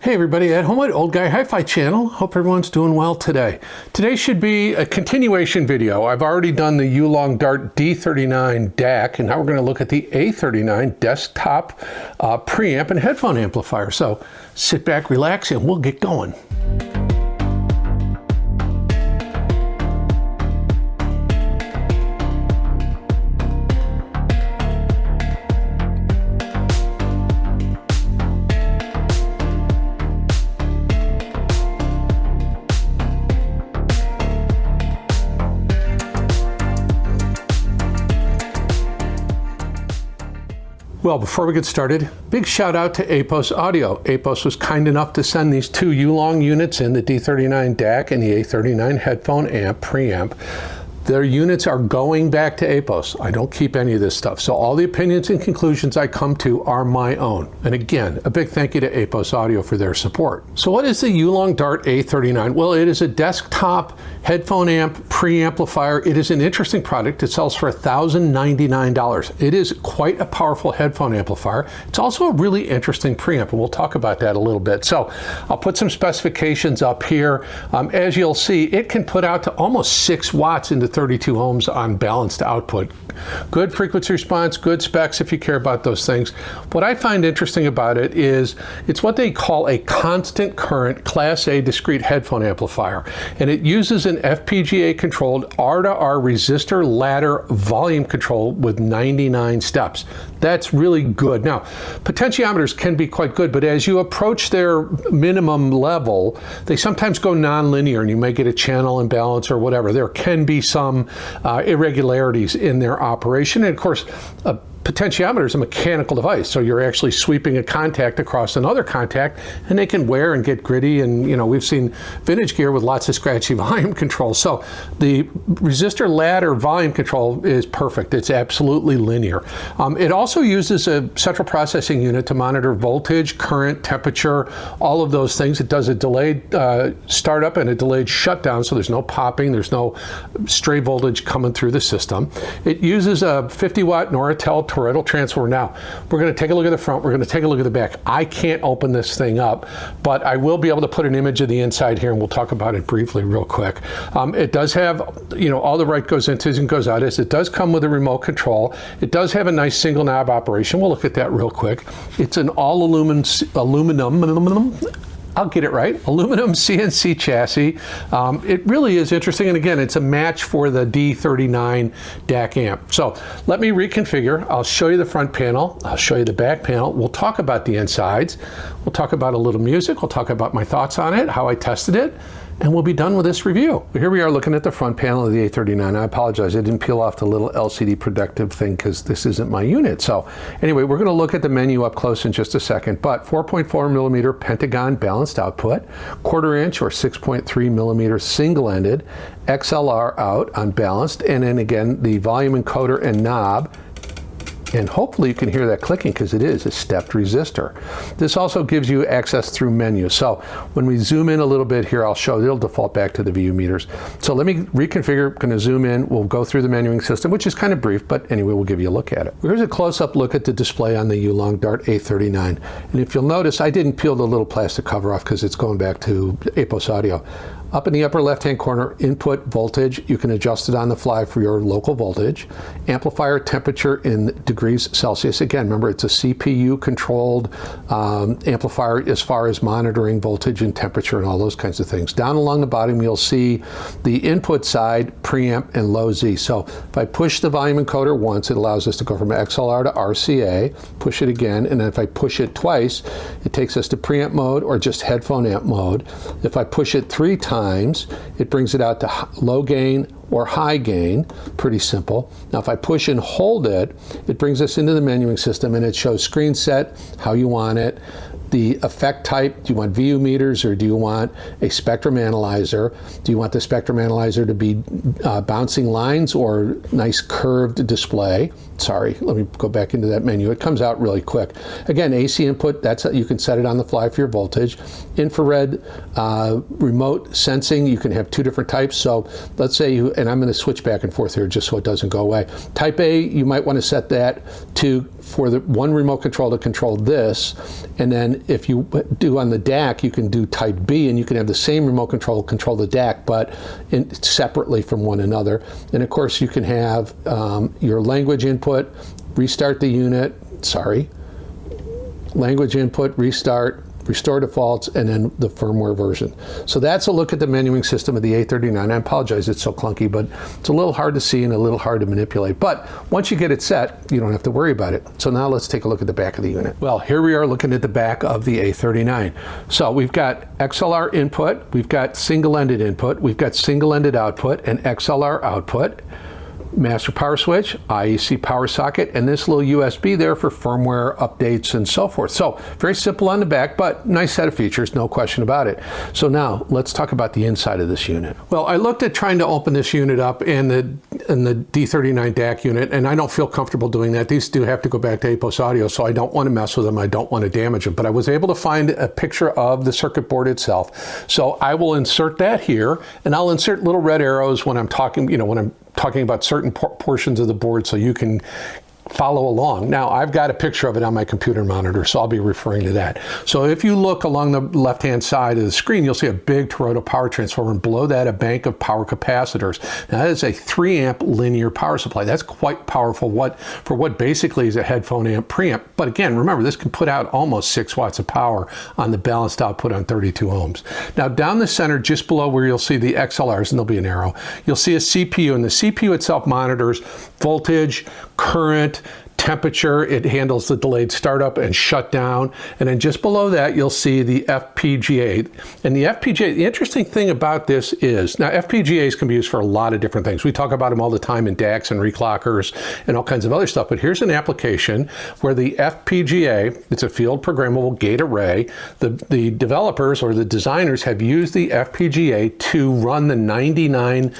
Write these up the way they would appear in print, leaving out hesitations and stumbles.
Hey everybody, at home at Old Guy Hi-Fi channel. Hope everyone's doing well today. Today should be a continuation video. I've already done the Youlong Daart A39 DAC, and now we're going to look at the A39 desktop preamp and headphone amplifier. So sit back, relax, and we'll get going. Well, before we get started, big shout out to Apos Audio. Apos was kind enough to send these two Youlong units in, the D39 DAC and the A39 headphone amp preamp. Their units are going back to Apos. I don't keep any of this stuff. So all the opinions and conclusions I come to are my own. And again, a big thank you to Apos Audio for their support. So what is the Youlong Daart A39? Well, it is a desktop headphone amp preamplifier. It is an interesting product. It sells for $1,099. It is quite a powerful headphone amplifier. It's also a really interesting preamp, and we'll talk about that a little bit. So I'll put some specifications up here. As you'll see, it can put out to almost 6 watts into 32 ohms on balanced output. Good frequency response, good specs if you care about those things. What I find interesting about it is it's what they call a constant current Class A discrete headphone amplifier. And it uses an FPGA controlled R-to-R resistor ladder volume control with 99 steps. That's really good. Now, potentiometers can be quite good, but as you approach their minimum level, they sometimes go non-linear and you may get a channel imbalance or whatever. There can be some irregularities in their operation. And of course, a potentiometer is a mechanical device, so you're actually sweeping a contact across another contact, and they can wear and get gritty, and we've seen vintage gear with lots of scratchy volume control. So the resistor ladder volume control is perfect. It's absolutely linear. It also uses a central processing unit to monitor voltage, current, temperature, all of those things. It does a delayed startup and a delayed shutdown, so there's no popping, there's no stray voltage coming through the system. It uses a 50-watt Nortel toroidal transformer. Now, we're going to take a look at the front, we're going to take a look at the back. I can't open this thing up, but I will be able to put an image of the inside here, and we'll talk about it briefly real quick. It does have, all the right goes into and goes out. It does come with a remote control. It does have a nice single knob operation. We'll look at that real quick. It's an all aluminum I'll get it right, aluminum CNC chassis. It really is interesting, and again, it's a match for the D39 DAC amp. So let me reconfigure. I'll show you the front panel, I'll show you the back panel, we'll talk about the insides, we'll talk about a little music, we'll talk about my thoughts on it, how I tested it, and we'll be done with this review. Here we are looking at the front panel of the A39. I apologize, I didn't peel off the little LCD protective thing because this isn't my unit. So anyway, we're gonna look at the menu up close in just a second, but 4.4 millimeter Pentagon balanced output, 1/4 inch or 6.3 millimeter single-ended XLR out unbalanced, and then again, the volume encoder and knob. And hopefully you can hear that clicking because it is a stepped resistor. This also gives you access through menus. So when we zoom in a little bit here, I'll show, it'll default back to the VU meters. So let me reconfigure, I'm gonna zoom in, we'll go through the menuing system, which is kind of brief, but anyway, we'll give you a look at it. Here's a close-up look at the display on the Youlong Daart A39. And if you'll notice, I didn't peel the little plastic cover off because it's going back to Apos Audio. Up in the upper left-hand corner, input voltage. You can adjust it on the fly for your local voltage. Amplifier temperature in degrees Celsius. Again, remember, it's a CPU-controlled amplifier as far as monitoring voltage and temperature and all those kinds of things. Down along the bottom, you'll see the input side, preamp, and low Z. So if I push the volume encoder once, it allows us to go from XLR to RCA. Push it again, and then if I push it twice, it takes us to preamp mode or just headphone amp mode. If I push it 3 times, it brings it out to low gain or high gain. Pretty simple. Now if I push and hold it, it brings us into the menuing system, and it shows screen set, how you want it, the effect type. Do you want VU meters or do you want a spectrum analyzer? Do you want the spectrum analyzer to be bouncing lines or nice curved display? sorry, let me go back into that menu. It comes out really quick. Again, AC input, you can set it on the fly for your voltage. Infrared, remote sensing, you can have 2 different types. So let's say and I'm going to switch back and forth here just so it doesn't go away. Type A, you might want to set that for the one remote control to control this, and then if you do on the DAC, you can do type B, and you can have the same remote control the DAC, but separately from one another. And of course, you can have your language input, restart the unit, language input, restart, restore defaults, and then the firmware version. So that's a look at the menuing system of the A39. I apologize it's so clunky, but it's a little hard to see and a little hard to manipulate. But once you get it set, you don't have to worry about it. So now let's take a look at the back of the unit. Well, here we are looking at the back of the A39. So we've got XLR input, we've got single-ended input, we've got single-ended output and XLR output, master power switch, IEC power socket, and this little USB there for firmware updates and so forth. So very simple on the back, but nice set of features, no question about it. So now let's talk about the inside of this unit. Well, I looked at trying to open this unit up in the D39 DAC unit, and I don't feel comfortable doing that. These do have to go back to APOS audio, so I don't want to mess with them. I don't want to damage them, but I was able to find a picture of the circuit board itself. So I will insert that here, and I'll insert little red arrows when I'm talking, when I'm talking about certain portions of the board so you can follow along. Now, I've got a picture of it on my computer monitor, so I'll be referring to that. So if you look along the left-hand side of the screen, you'll see a big Toronto power transformer, and below that, a bank of power capacitors. Now, that is a 3-amp linear power supply. That's quite powerful for what basically is a headphone amp preamp. But again, remember, this can put out almost 6 watts of power on the balanced output on 32 ohms. Now, down the center, just below where you'll see the XLRs, and there'll be an arrow, you'll see a CPU, and the CPU itself monitors voltage, current, temperature. It handles the delayed startup and shutdown. And then just below that, you'll see the FPGA. And the FPGA, the interesting thing about this is, now FPGAs can be used for a lot of different things. We talk about them all the time in DACs and reclockers and all kinds of other stuff. But here's an application where the FPGA, it's a field programmable gate array. The developers or the designers have used the FPGA to run the 99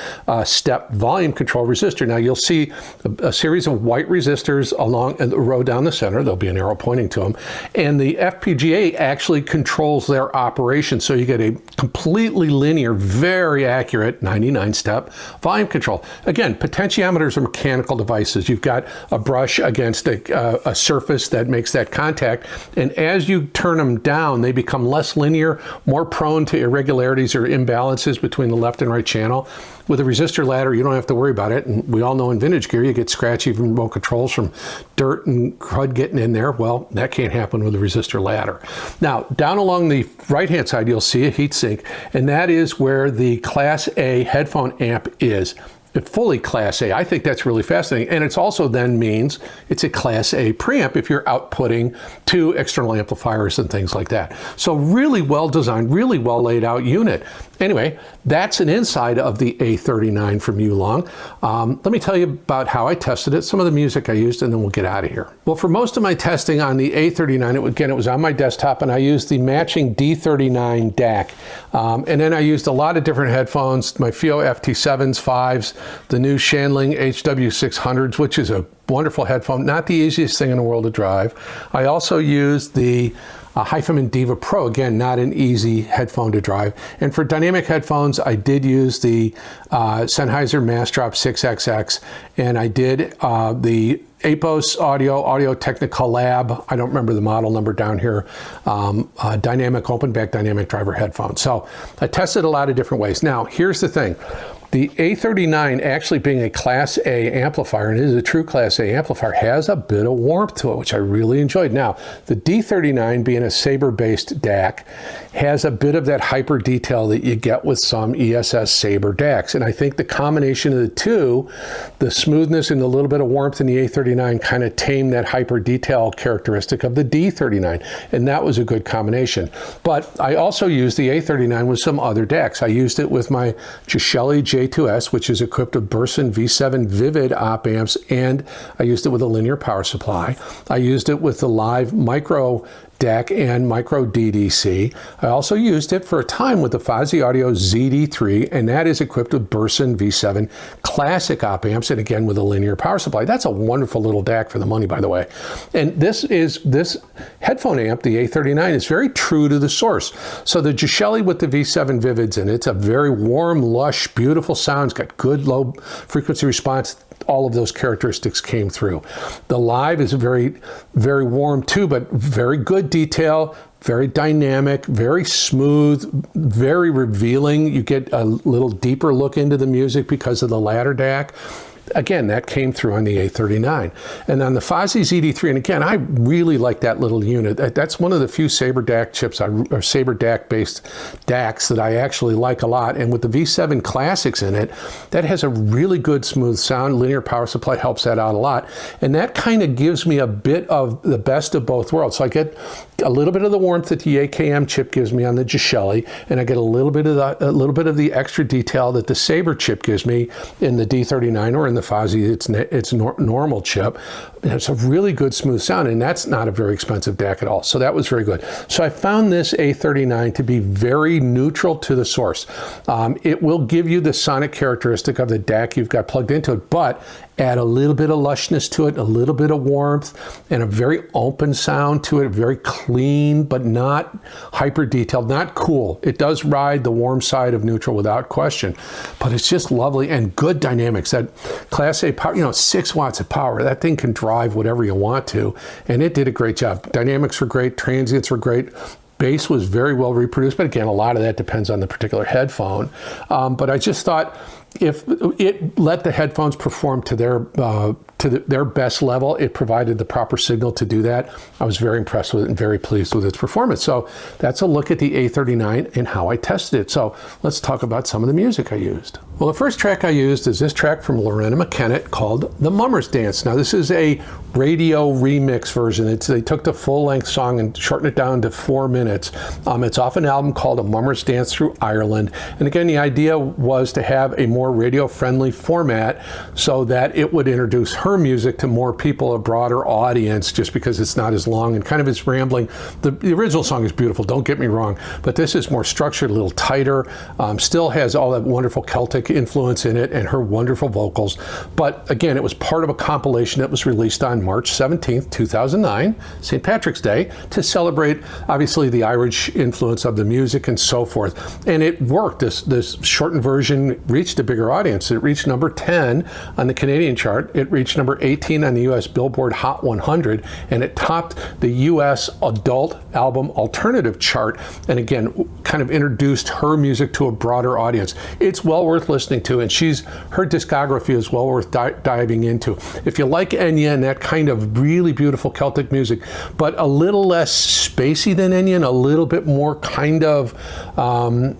step volume control resistor. Now you'll see a series of white resistors along the row down the center. There'll be an arrow pointing to them. And the FPGA actually controls their operation. So you get a completely linear, very accurate 99-step volume control. Again, potentiometers are mechanical devices. You've got a brush against a surface that makes that contact. And as you turn them down, they become less linear, more prone to irregularities or imbalances between the left and right channel. With a resistor ladder, you don't have to worry about it. And we all know in vintage gear, you get scratchy remote controls from dirt and crud getting in there. Well, that can't happen with a resistor ladder. Now, down along the right-hand side, you'll see a heatsink, and that is where the Class A headphone amp is. Fully Class A. I think that's really fascinating. And it's also then means it's a Class A preamp if you're outputting to external amplifiers and things like that. So really well designed, really well laid out unit. Anyway, that's an inside of the A39 from Youlong. Let me tell you about how I tested it, some of the music I used, and then we'll get out of here. Well, for most of my testing on the A39, it was on my desktop, and I used the matching D39 DAC. And then I used a lot of different headphones, my FIO FT7s, 5s, the new Shanling HW600s, which is a wonderful headphone, not the easiest thing in the world to drive. I also used the Hifi Diva Pro, again, not an easy headphone to drive. And for dynamic headphones, I did use the Sennheiser Massdrop 6XX, and I did the APOS Audio Technica Lab, I don't remember the model number down here, dynamic open back dynamic driver headphones. So I tested a lot of different ways. Now, here's the thing. The A39 actually being a Class A amplifier, and it is a true Class A amplifier, has a bit of warmth to it, which I really enjoyed. Now, the D39 being a Sabre-based DAC has a bit of that hyper detail that you get with some ESS Sabre DACs. And I think the combination of the two, the smoothness and a little bit of warmth in the A39 kind of tamed that hyper detail characteristic of the D39. And that was a good combination. But I also used the A39 with some other DACs. I used it with my Gishelli J2S, which is equipped with Burson V7 Vivid op amps, and I used it with a linear power supply. I used it with the Live Micro DAC and micro DDC. I also used it for a time with the Fozzy Audio ZD3, and that is equipped with Burson V7 classic op amps, and again with a linear power supply. That's a wonderful little DAC for the money, by the way. And this headphone amp, the A39, is very true to the source. So the Gishelli with the V7 Vivids in it's a very warm, lush, beautiful sound. It's got good low frequency response. All of those characteristics came through. The live is very, very warm too, but very good detail, very dynamic, very smooth, very revealing. You get a little deeper look into the music because of the ladder DAC. Again, that came through on the A39. And on the Fozzy ZD3, and again, I really like that little unit. That's one of the few Sabre DAC chips, or Sabre DAC-based DACs that I actually like a lot. And with the V7 Classics in it, that has a really good smooth sound. Linear power supply helps that out a lot. And that kind of gives me a bit of the best of both worlds. So I get a little bit of the warmth that the AKM chip gives me on the Gishelli, and I get a little bit of the extra detail that the Sabre chip gives me in the D39 or in the Fozzy, it's normal chip. And it's a really good smooth sound, and that's not a very expensive DAC at all. So that was very good. So I found this A39 to be very neutral to the source. It will give you the sonic characteristic of the DAC you've got plugged into it, but add a little bit of lushness to it, a little bit of warmth, and a very open sound to it, very clean, but not hyper detailed, not cool. It does ride the warm side of neutral without question, but it's just lovely and good dynamics. That Class A power, 6 watts of power, that thing can drive whatever you want to, and it did a great job. Dynamics were great, transients were great. Bass was very well reproduced, but again, a lot of that depends on the particular headphone. But I just thought, if it let the headphones perform to their best level, it provided the proper signal to do that. I was very impressed with it and very pleased with its performance. So that's a look at the A39 and how I tested it. So let's talk about some of the music I used. Well, the first track I used is this track from Lorena McKennitt called The Mummers Dance. Now, this is a radio remix version. They took the full-length song and shortened it down to 4 minutes. It's off an album called A Mummers Dance Through Ireland. And again, the idea was to have a more radio-friendly format so that it would introduce her music to more people, a broader audience, just because it's not as long and kind of it's rambling. The original song is beautiful, don't get me wrong, but this is more structured, a little tighter, still has all that wonderful Celtic influence in it and her wonderful vocals. But again, it was part of a compilation that was released on March 17th, 2009, St. Patrick's Day, to celebrate, obviously, the Irish influence of the music and so forth. And it worked. This shortened version reached a bigger audience. It reached number 10 on the Canadian chart. It reached number 18 on the US Billboard Hot 100, and it topped the US Adult Album Alternative chart, and again, kind of introduced her music to a broader audience. It's well worth listening to, and her discography is well worth diving into. If you like Enya and that kind of really beautiful Celtic music, but a little less spacey than Enya, and a little bit more kind of, a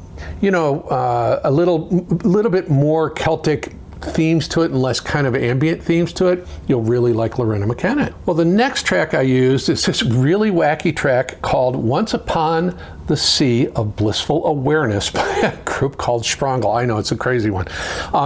little bit more Celtic themes to it and less kind of ambient themes to it, you'll really like Lorena McKennitt. Well, the next track I used is this really wacky track called Once Upon the Sea of Blissful Awareness by a group called Sprangel. I know, it's a crazy one.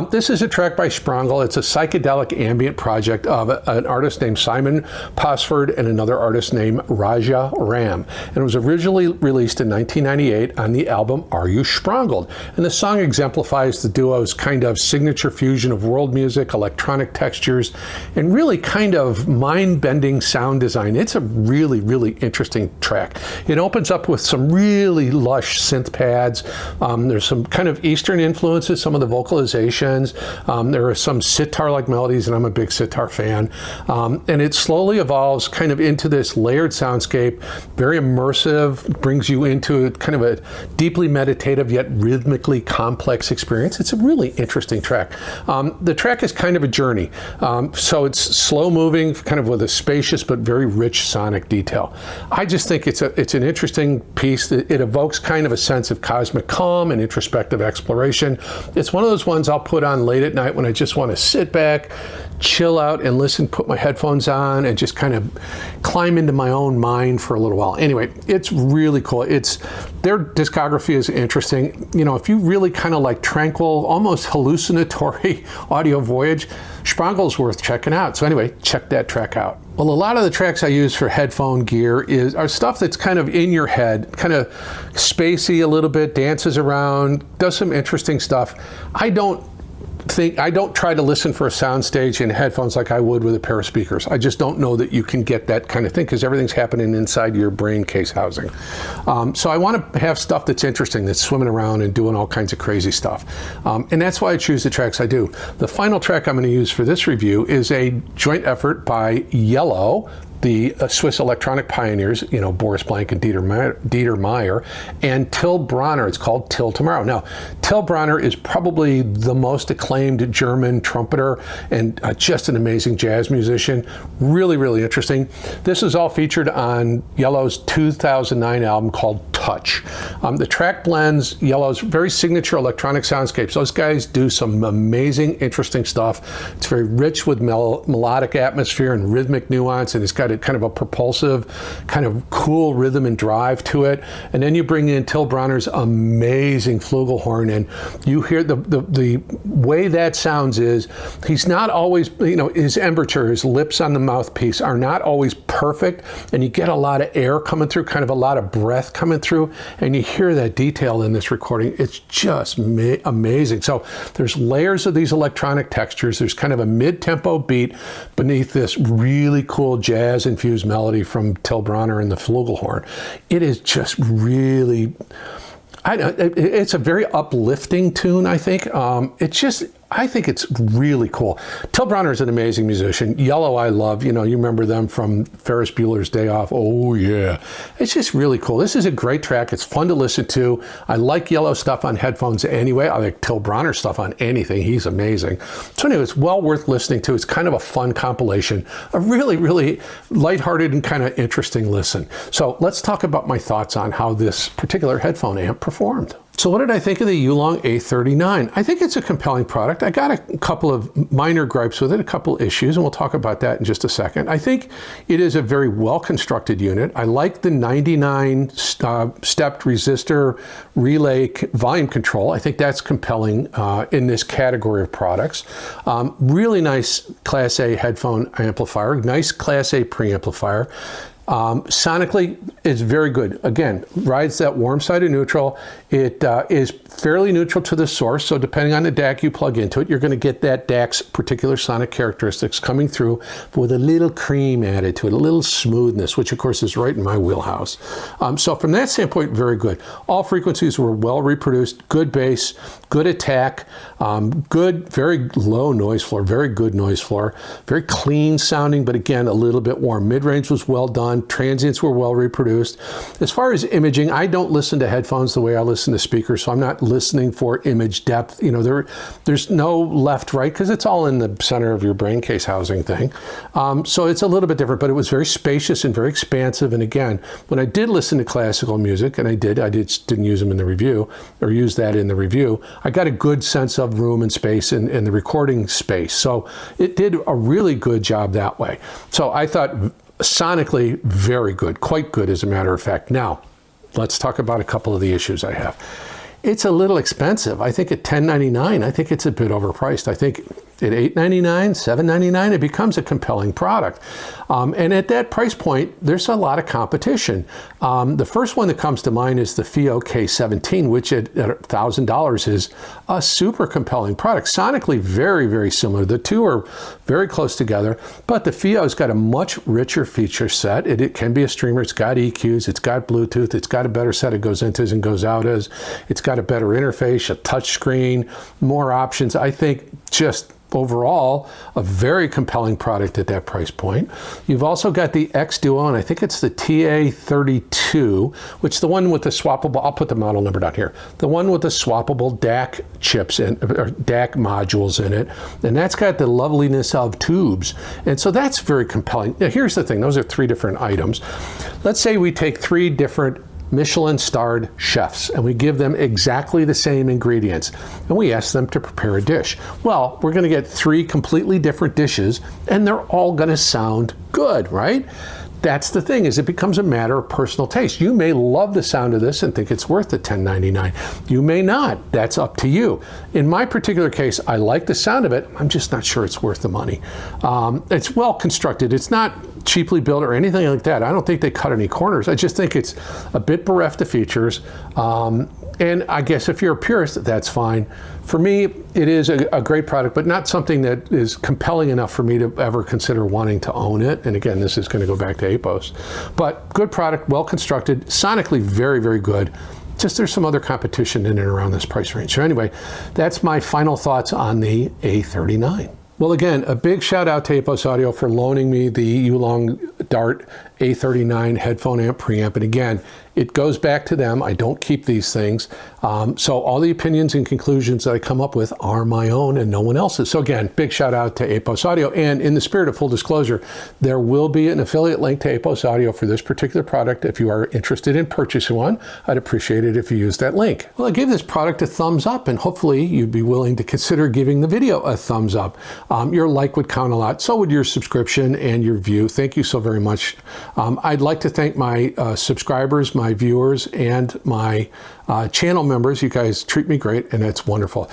This is a track by Sprangel. It's a psychedelic ambient project of an artist named Simon Posford and another artist named Raja Ram. And it was originally released in 1998 on the album Are You Sprangled? And the song exemplifies the duo's kind of signature fusion of world music, electronic textures, and really kind of mind-bending sound design. It's a really, really interesting track. It opens up with some really lush synth pads. There's some kind of Eastern influences, some of the vocalizations. There are some sitar-like melodies, and I'm a big sitar fan. And it slowly evolves kind of into this layered soundscape, very immersive, brings you into kind of a deeply meditative yet rhythmically complex experience. It's a really interesting track. The track is kind of a journey. So it's slow moving, kind of with a spacious but very rich sonic detail. I just think it's an interesting piece that it evokes kind of a sense of cosmic calm and introspective exploration. It's one of those ones I'll put on late at night when I just want to sit back, chill out and listen, put my headphones on and just kind of climb into my own mind for a little while. Anyway, it's really cool. Their discography is interesting. If you really kind of like tranquil, almost hallucinatory audio voyage, Sprangle's worth checking out. So anyway, check that track out. Well, a lot of the tracks I use for headphone gear are stuff that's kind of in your head, kind of spacey a little bit, dances around, does some interesting stuff. I don't try to listen for a soundstage in headphones like I would with a pair of speakers. I just don't know that you can get that kind of thing because everything's happening inside your brain case housing. So I want to have stuff that's interesting, that's swimming around and doing all kinds of crazy stuff. And that's why I choose the tracks I do. The final track I'm going to use for this review is a joint effort by Yellow, the Swiss electronic pioneers, Boris Blank and Dieter Meier, and Till Bronner. It's called Till Tomorrow. Now, Till Bronner is probably the most acclaimed German trumpeter and just an amazing jazz musician. Really, really interesting. This is all featured on Yellow's 2009 album called Touch. The track blends Yellow's very signature electronic soundscapes. Those guys do some amazing, interesting stuff. It's very rich with melodic atmosphere and rhythmic nuance, and it's got a kind of a propulsive, kind of cool rhythm and drive to it. And then you bring in Till Bronner's amazing flugelhorn, and you hear the way that sounds is he's not always, his embouchure, his lips on the mouthpiece are not always perfect, and you get a lot of air coming through, kind of a lot of breath coming through, and you hear that detail in this recording. It's just amazing. So there's layers of these electronic textures. There's kind of a mid-tempo beat beneath this really cool jazz infused melody from Till Bronner and the flugelhorn. It is just really, it's a very uplifting tune, I think. I think it's really cool. Till Bronner is an amazing musician. Yellow I love. You remember them from Ferris Bueller's Day Off. Oh, yeah. It's just really cool. This is a great track. It's fun to listen to. I like Yellow stuff on headphones anyway. I like Till Bronner stuff on anything. He's amazing. So anyway, it's well worth listening to. It's kind of a fun compilation. A really, really lighthearted and kind of interesting listen. So let's talk about my thoughts on how this particular headphone amp performed. So what did I think of the Youlong A39? I think it's a compelling product. I got a couple of minor gripes with it, a couple of issues, and we'll talk about that in just a second. I think it is a very well-constructed unit. I like the 99 stepped resistor relay volume control. I think that's compelling in this category of products. Really nice Class A headphone amplifier, nice Class A preamplifier. Sonically, it's very good. Again, rides that warm side of neutral. It is fairly neutral to the source, so depending on the DAC you plug into it, you're going to get that DAC's particular sonic characteristics coming through with a little cream added to it, a little smoothness, which of course is right in my wheelhouse. So from that standpoint, very good. All frequencies were well reproduced, good bass, good attack, good, very low noise floor, very good noise floor, very clean sounding, but again, a little bit warm. Mid-range was well done. Transients were well reproduced. As far as imaging, I don't listen to headphones the way I listen to speakers, so I'm not listening for image depth. There's no left-right because it's all in the center of your brain case housing thing. So it's a little bit different, but it was very spacious and very expansive. And again, when I did listen to classical music, and I didn't use them in the review or use that in the review, I got a good sense of room and space in the recording space. So it did a really good job that way. So I thought sonically very good, quite good as a matter of fact. Now, let's talk about a couple of the issues I have. It's a little expensive. I think at $10.99, I think it's a bit overpriced. I think at $8.99, $7.99, it becomes a compelling product. And at that price point, there's a lot of competition. The first one that comes to mind is the FIO K17, which at $1,000 is a super compelling product. Sonically very, very similar. The two are very close together, but the FIO's got a much richer feature set. It can be a streamer. It's got EQs. It's got Bluetooth. It's got a better set of goes intos and goes outas. It's got a better interface, a touch screen, more options. I think just overall, a very compelling product at that price point. You've also got the X Duo, and I think it's the TA32, which is the one with the swappable, I'll put the model number down here, the one with the swappable DAC chips or DAC modules in it, and that's got the loveliness of tubes. And so that's very compelling. Now here's the thing, those are three different items. Let's say we take three different Michelin-starred chefs, and we give them exactly the same ingredients, and we ask them to prepare a dish. Well, we're going to get three completely different dishes, and they're all going to sound good, right? that's the thing, is it becomes a matter of personal taste. You may love the sound of this and think it's worth the $10.99. You may not. That's up to you. In my particular case, I like the sound of it. I'm just not sure it's worth the money. It's well constructed. It's not cheaply built or anything like that. I don't think they cut any corners. I just think it's a bit bereft of features. And I guess if you're a purist, that's fine. For me, it is a great product, but not something that is compelling enough for me to ever consider wanting to own it. And again, this is going to go back to APOS. But good product, well constructed, sonically very, very good. Just there's some other competition in and around this price range. So anyway, that's my final thoughts on the A39. Well, again, a big shout out to APOS Audio for loaning me the Youlong Daart A39 headphone amp preamp. And again, it goes back to them. I don't keep these things. So all the opinions and conclusions that I come up with are my own and no one else's. So again, big shout out to APOS Audio. And in the spirit of full disclosure, there will be an affiliate link to APOS Audio for this particular product. If you are interested in purchasing one, I'd appreciate it if you use that link. Well, I gave this product a thumbs up, and hopefully you'd be willing to consider giving the video a thumbs up. Your like would count a lot. So would your subscription and your view. Thank you so very much. I'd like to thank my subscribers, my viewers, and my channel members. You guys treat me great, and that's wonderful.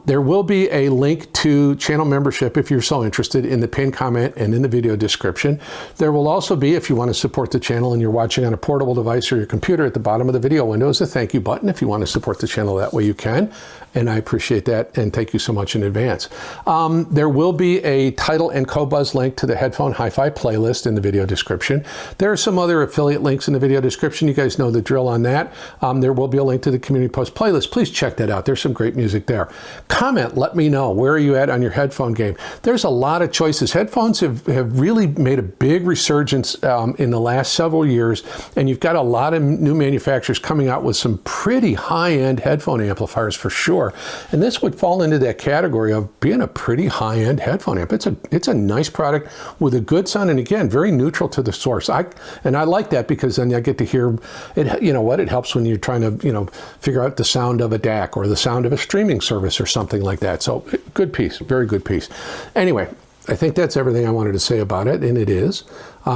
There will be a link to channel membership if you're so interested in the pinned comment and in the video description. There will also be, if you want to support the channel and you're watching on a portable device or your computer, at the bottom of the video window is a thank you button. If you want to support the channel that way, you can, and I appreciate that, and thank you so much in advance. There will be a title and co-buzz link to the headphone hi-fi playlist in the video description. There are some other affiliate links in the video description. You guys know the drill on that. There will be a link to the community post playlist. Please check that out. There's some great music there. Comment, let me know, where are you at on your headphone game? There's a lot of choices. Headphones have really made a big resurgence in the last several years, and you've got a lot of new manufacturers coming out with some pretty high-end headphone amplifiers for sure. And this would fall into that category of being a pretty high-end headphone amp. It's a nice product with a good sound, and again, very neutral to the source. I like that, because then I get to hear it. You know what? It helps when you're trying to, figure out the sound of a DAC or the sound of a streaming service or something like that. So good piece, very good piece. Anyway, I think that's everything I wanted to say about it, and it is.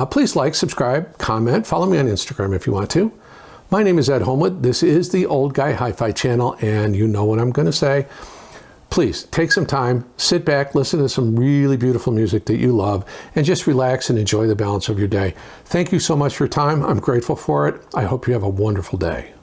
Please like, subscribe, comment, follow me on Instagram if you want to. My name is Ed Homewood. This is the Old Guy Hi-Fi channel, and you know what I'm going to say. Please take some time, sit back, listen to some really beautiful music that you love, and just relax and enjoy the balance of your day. Thank you so much for your time. I'm grateful for it. I hope you have a wonderful day.